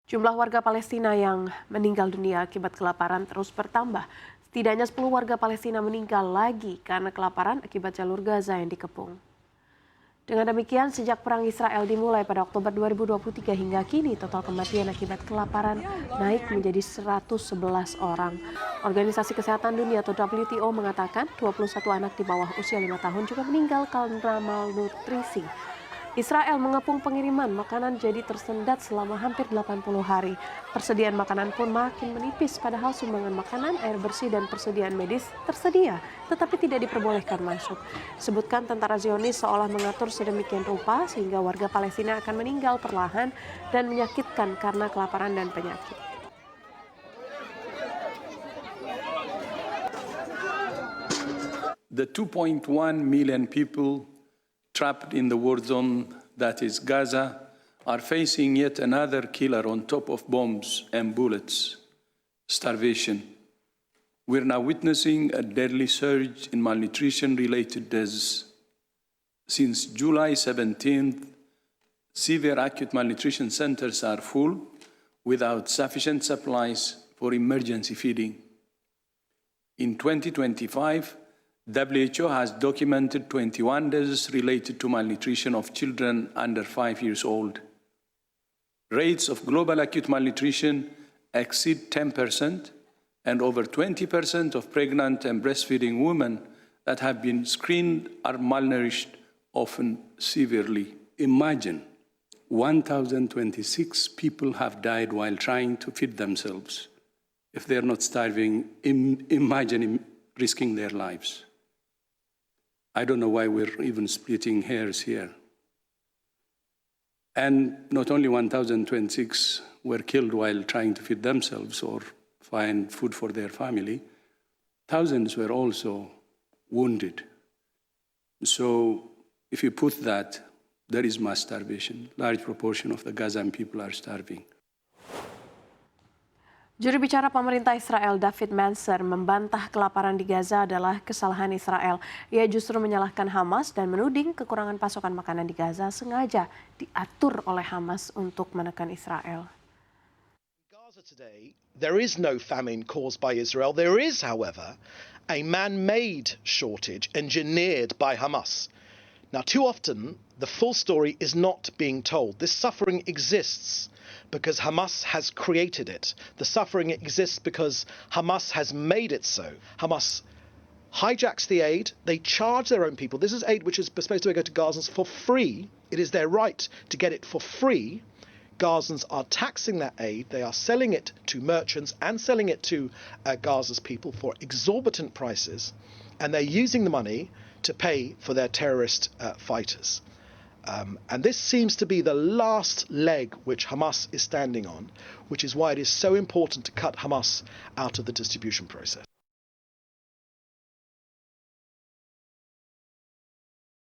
Jumlah warga Palestina yang meninggal dunia akibat kelaparan terus bertambah. Setidaknya 10 warga Palestina meninggal lagi karena kelaparan akibat Jalur Gaza yang dikepung. Dengan demikian, sejak perang Israel dimulai pada Oktober 2023 hingga kini, total kematian akibat kelaparan naik menjadi 111 orang. Organisasi Kesehatan Dunia atau WTO mengatakan 21 anak di bawah usia 5 tahun juga meninggal karena malnutrisi. Israel mengepung pengiriman makanan jadi tersendat selama hampir 80 hari. Persediaan makanan pun makin menipis, padahal sumbangan makanan, air bersih, dan persediaan medis tersedia, tetapi tidak diperbolehkan masuk. Sebutkan tentara Zionis seolah mengatur sedemikian rupa sehingga warga Palestina akan meninggal perlahan dan menyakitkan karena kelaparan dan penyakit. The 2.1 million people trapped in the war zone that is Gaza are facing yet another killer on top of bombs and bullets, starvation. We're now witnessing a deadly surge in malnutrition-related deaths. Since July 17th, severe acute malnutrition centers are full without sufficient supplies for emergency feeding. In 2025, WHO has documented 21 deaths related to malnutrition of children under 5 years old. Rates of global acute malnutrition exceed 10%, and over 20% of pregnant and breastfeeding women that have been screened are malnourished, often severely. Imagine 1,026 people have died while trying to feed themselves. If they're not starving, imagine risking their lives. I don't know why we're even splitting hairs here. And not only 1,026 were killed while trying to feed themselves or find food for their family, thousands were also wounded. So if you put that, there is mass starvation. Large proportion of the Gazan people are starving. Juru bicara pemerintah Israel David Manser membantah kelaparan di Gaza adalah kesalahan Israel. Ia justru menyalahkan Hamas dan menuding kekurangan pasokan makanan di Gaza sengaja diatur oleh Hamas untuk menekan Israel. Gaza today, there is no famine caused by Israel. There is, however, a man-made shortage engineered by Hamas. Now, too often, the full story is not being told. This suffering exists because Hamas has created it. The suffering exists because Hamas has made it so. Hamas hijacks the aid. They charge their own people. This is aid which is supposed to go to Gazans for free. It is their right to get it for free. Gazans are taxing that aid. They are selling it to merchants and selling it to Gaza's people for exorbitant prices. And they're using the money to pay for their terrorist fighters. And this seems to be the last leg which Hamas is standing on, which is why it is so important to cut Hamas out of the distribution process.